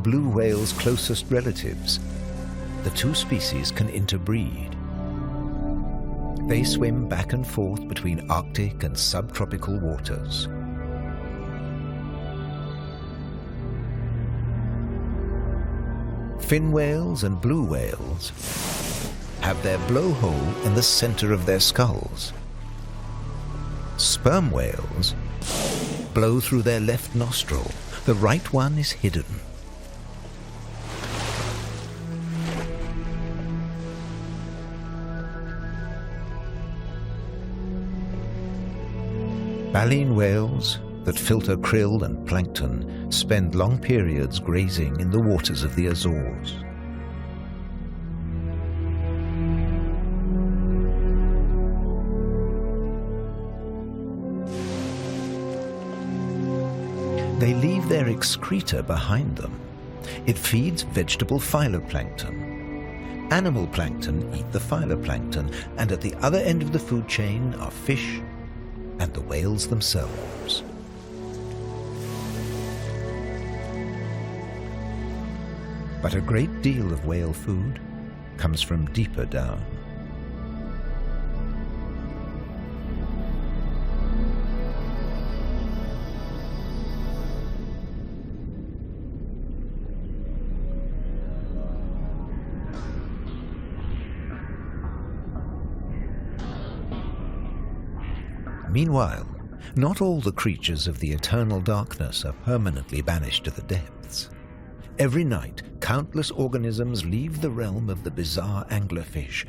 blue whale's closest relatives. The two species can interbreed. They swim back and forth between Arctic and subtropical waters. Fin whales and blue whales have their blowhole in the center of their skulls. Sperm whales blow through their left nostril. The right one is hidden. Baleen whales that filter krill and plankton spend long periods grazing in the waters of the Azores. They leave their excreta behind them. It feeds vegetable phytoplankton. Animal plankton eat the phytoplankton, and at the other end of the food chain are fish and the whales themselves. But a great deal of whale food comes from deeper down. Meanwhile, not all the creatures of the eternal darkness are permanently banished to the depths. Every night, countless organisms leave the realm of the bizarre anglerfish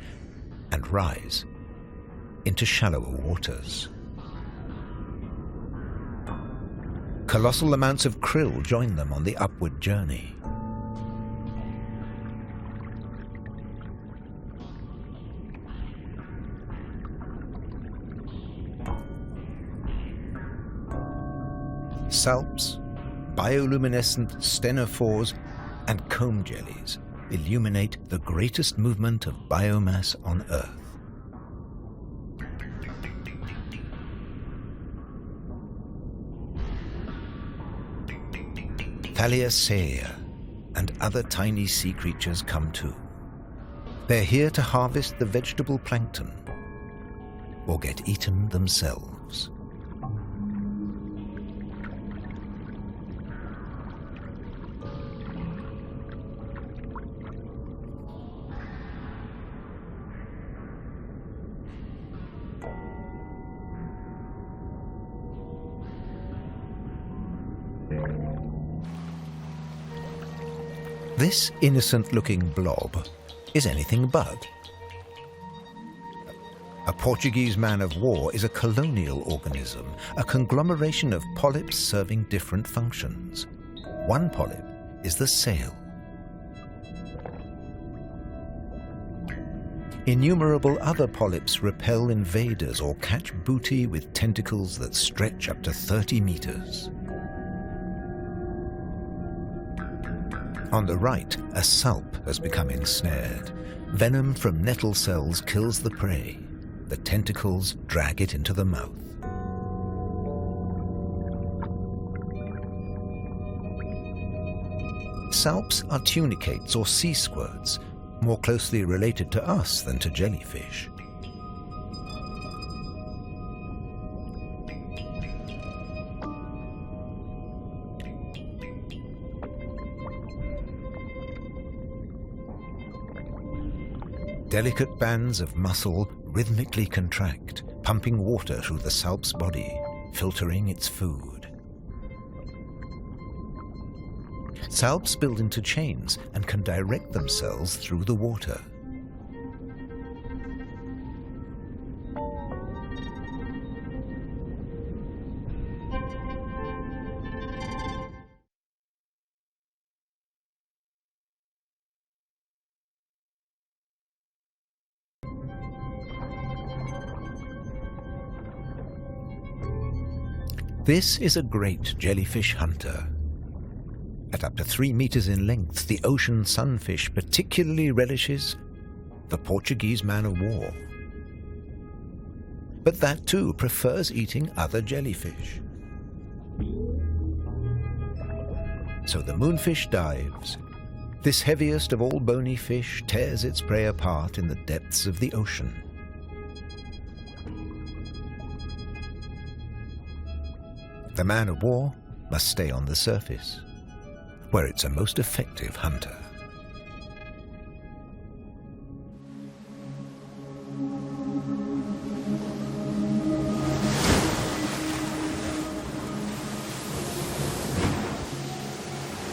and rise into shallower waters. Colossal amounts of krill join them on the upward journey. Salps, bioluminescent stenophores, and comb jellies illuminate the greatest movement of biomass on Earth. Thaliacea and other tiny sea creatures come too. They're here to harvest the vegetable plankton or get eaten themselves. This innocent-looking blob is anything but. A Portuguese man-of-war is a colonial organism, a conglomeration of polyps serving different functions. One polyp is the sail. Innumerable other polyps repel invaders or catch booty with tentacles that stretch up to 30 meters. On the right, a salp has become ensnared. Venom from nettle cells kills the prey. The tentacles drag it into the mouth. Salps are tunicates or sea squirts, more closely related to us than to jellyfish. Delicate bands of muscle rhythmically contract, pumping water through the salp's body, filtering its food. Salps build into chains and can direct themselves through the water. This is a great jellyfish hunter. At up to 3 meters in length, the ocean sunfish particularly relishes the Portuguese man-of-war. But that too prefers eating other jellyfish. So the moonfish dives. This heaviest of all bony fish tears its prey apart in the depths of the ocean. The man-of-war must stay on the surface, where it's a most effective hunter.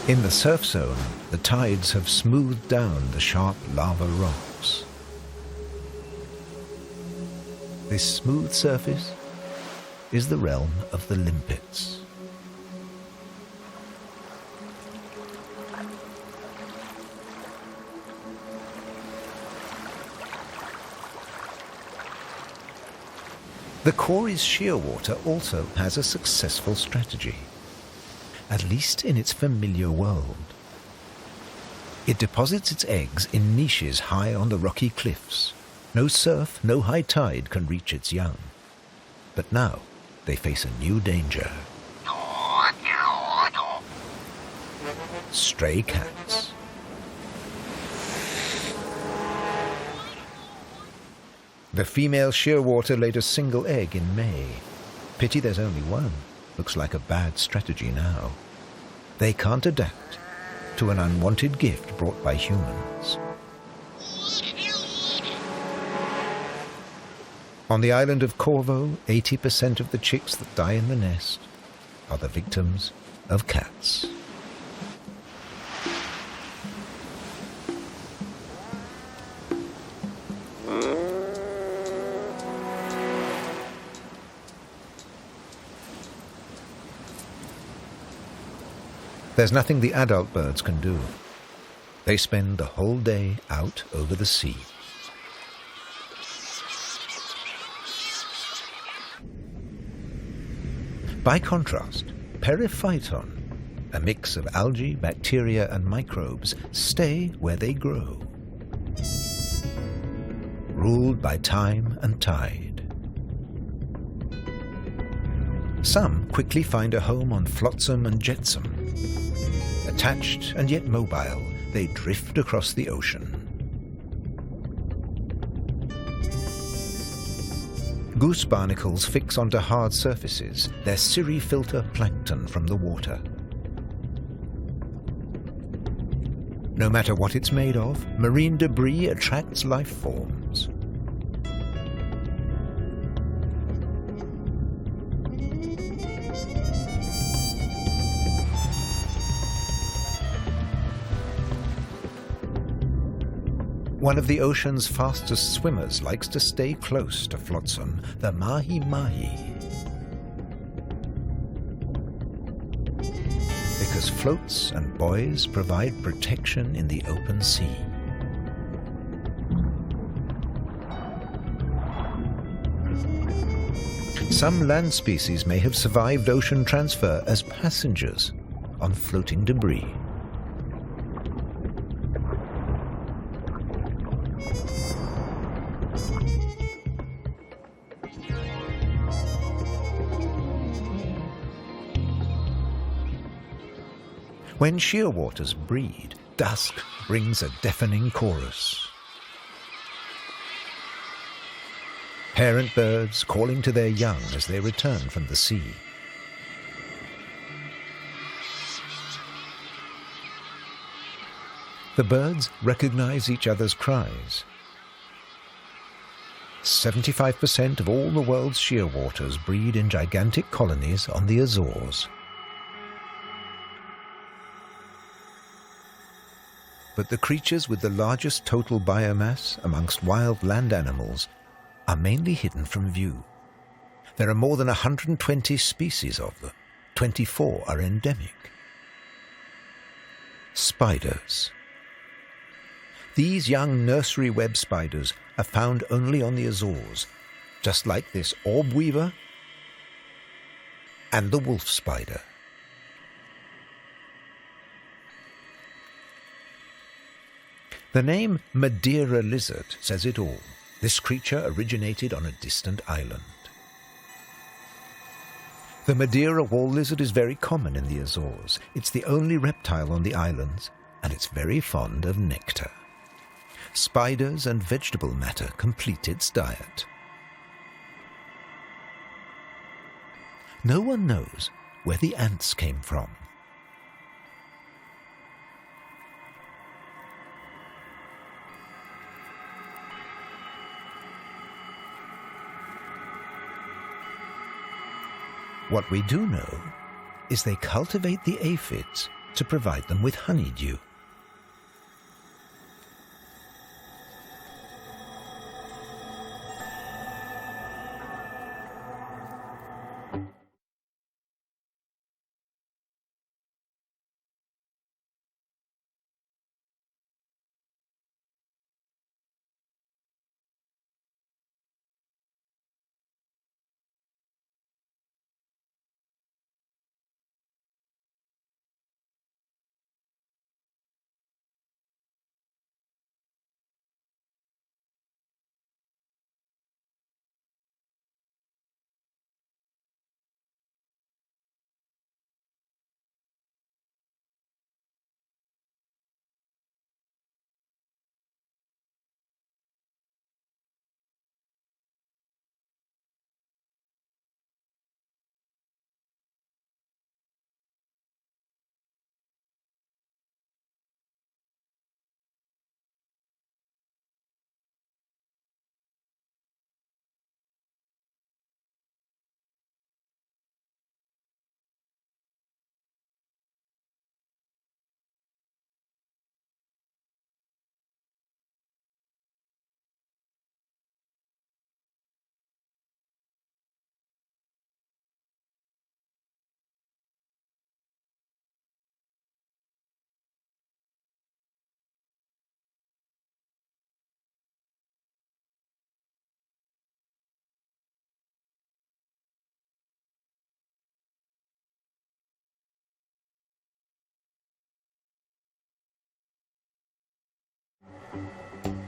In the surf zone, the tides have smoothed down the sharp lava rocks. This smooth surface is the realm of the limpets. The Cory's shearwater also has a successful strategy, at least in its familiar world. It deposits its eggs in niches high on the rocky cliffs. No surf, no high tide can reach its young. But now they face a new danger. Stray cats. The female shearwater laid a single egg in May. Pity there's only one. Looks like a bad strategy now. They can't adapt to an unwanted gift brought by humans. On the island of Corvo, 80% of the chicks that die in the nest are the victims of cats. There's nothing the adult birds can do. They spend the whole day out over the sea. By contrast, Periphyton, a mix of algae, bacteria and microbes, stay where they grow, ruled by time and tide. Some quickly find a home on flotsam and jetsam. Attached and yet mobile, they drift across the ocean. Goose barnacles fix onto hard surfaces. Their cirri filter plankton from the water. No matter what it's made of, marine debris attracts life forms. One of the ocean's fastest swimmers likes to stay close to flotsam, the mahi-mahi. Because floats and buoys provide protection in the open sea. Some land species may have survived ocean transfer as passengers on floating debris. When shearwaters breed, dusk brings a deafening chorus. Parent birds calling to their young as they return from the sea. The birds recognize each other's cries. 75% of all the world's shearwaters breed in gigantic colonies on the Azores. But the creatures with the largest total biomass amongst wild land animals are mainly hidden from view. There are more than 120 species of them. 24 are endemic. Spiders. These young nursery web spiders are found only on the Azores, just like this orb weaver and the wolf spider. The name Madeira lizard says it all. This creature originated on a distant island. The Madeira wall lizard is very common in the Azores. It's the only reptile on the islands, and it's very fond of nectar. Spiders and vegetable matter complete its diet. No one knows where the ants came from. What we do know is they cultivate the aphids to provide them with honeydew.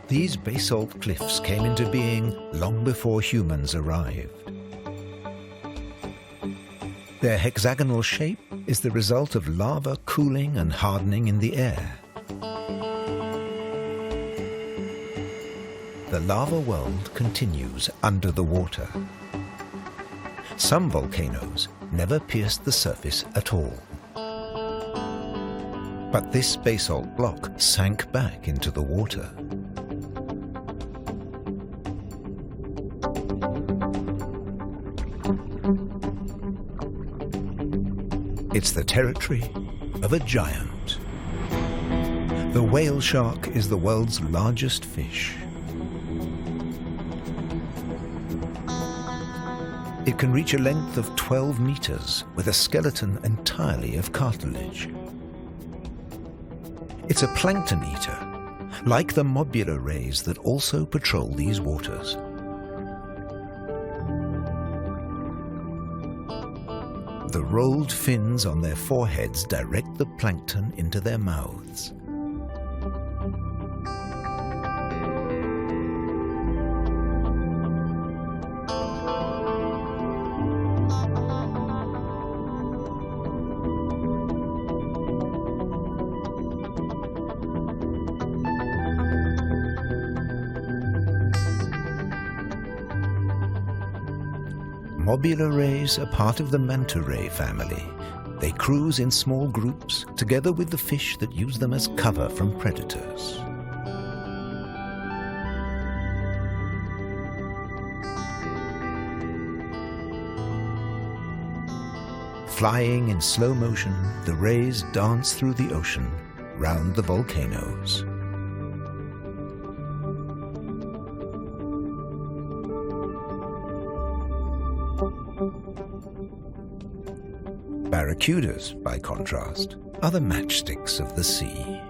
These basalt cliffs came into being long before humans arrived. Their hexagonal shape is the result of lava cooling and hardening in the air. The lava world continues under the water. Some volcanoes never pierced the surface at all. But this basalt block sank back into the water. It's the territory of a giant. The whale shark is the world's largest fish. It can reach a length of 12 meters with a skeleton entirely of cartilage. It's a plankton eater, like the mobula rays that also patrol these waters. The rolled fins on their foreheads direct the plankton into their mouths. Mobula rays are part of the manta ray family. They cruise in small groups, together with the fish that use them as cover from predators. Flying in slow motion, the rays dance through the ocean, round the volcanoes. Barracudas, by contrast, are the matchsticks of the sea.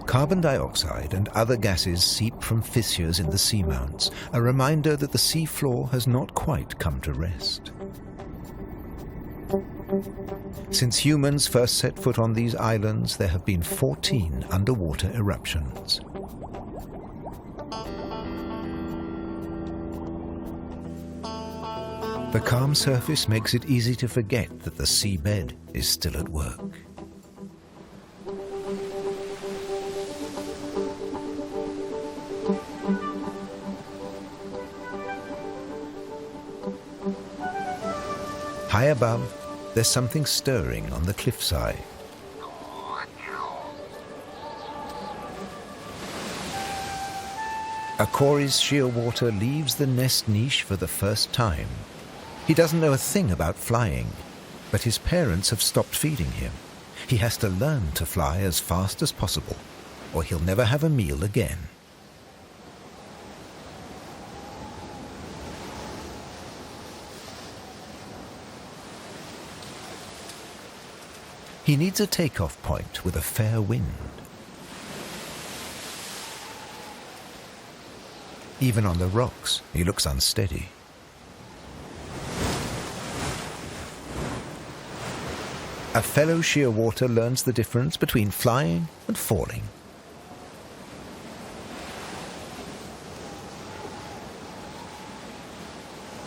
Carbon dioxide and other gases seep from fissures in the seamounts, a reminder that the sea floor has not quite come to rest. Since humans first set foot on these islands, there have been 14 underwater eruptions. The calm surface makes it easy to forget that the seabed is still at work. High above, there's something stirring on the cliffside. A Cory's shearwater leaves the nest niche for the first time. He doesn't know a thing about flying, but his parents have stopped feeding him. He has to learn to fly as fast as possible, or he'll never have a meal again. He needs a takeoff point with a fair wind. Even on the rocks, he looks unsteady. A fellow shearwater learns the difference between flying and falling.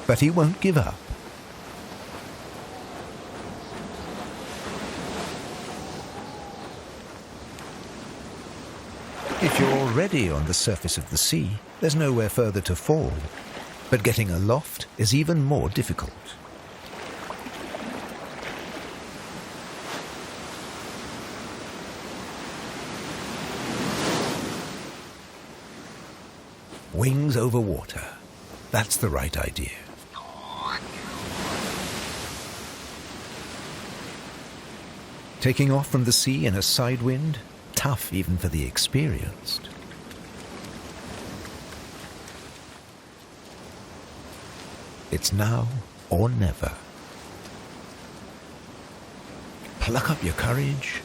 But he won't give up. If you're already on the surface of the sea, there's nowhere further to fall. But getting aloft is even more difficult. Wings over water. That's the right idea. Taking off from the sea in a side wind, tough even for the experienced. It's now or never. Pluck up your courage.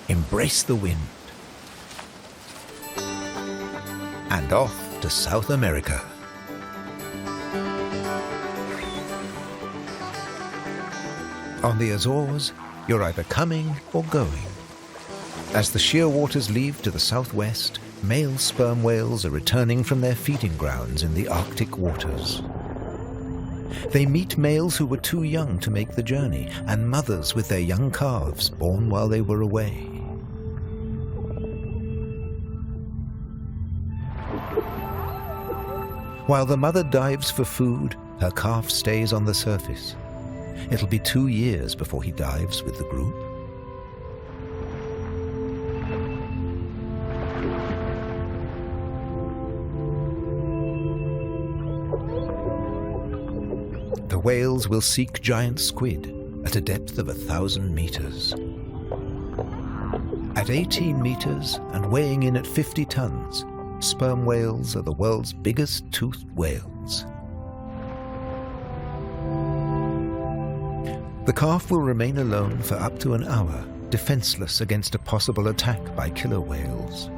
Embrace the wind. And off to South America. On the Azores, you're either coming or going. As the shearwaters leave to the southwest, male sperm whales are returning from their feeding grounds in the Arctic waters. They meet males who were too young to make the journey, and mothers with their young calves born while they were away. While the mother dives for food, her calf stays on the surface. It'll be 2 years before he dives with the group. The whales will seek giant squid at a depth of 1,000 meters. At 18 meters and weighing in at 50 tons, sperm whales are the world's biggest toothed whales. The calf will remain alone for up to an hour, defenseless against a possible attack by killer whales.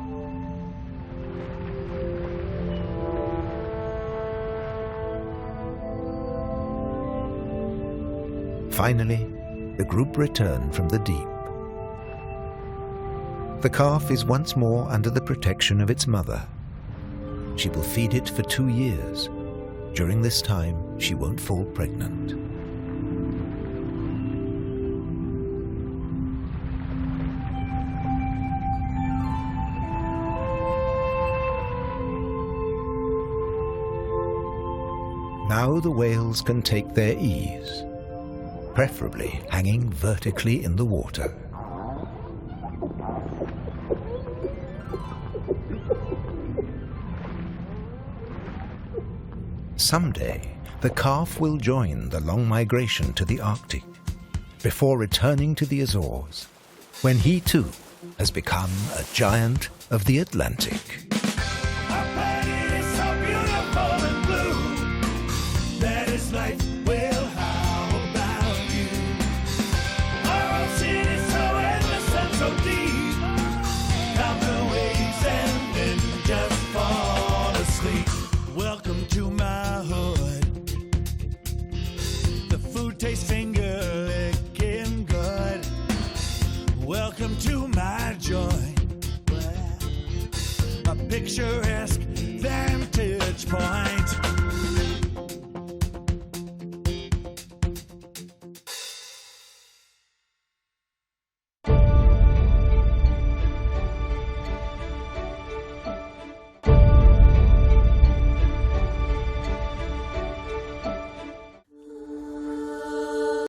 Finally, the group return from the deep. The calf is once more under the protection of its mother. She will feed it for 2 years. During this time, she won't fall pregnant. Now the whales can take their ease, preferably hanging vertically in the water. Someday, the calf will join the long migration to the Arctic, before returning to the Azores, when he too has become a giant of the Atlantic. Tastes finger-licking good. Welcome to my joint. A picturesque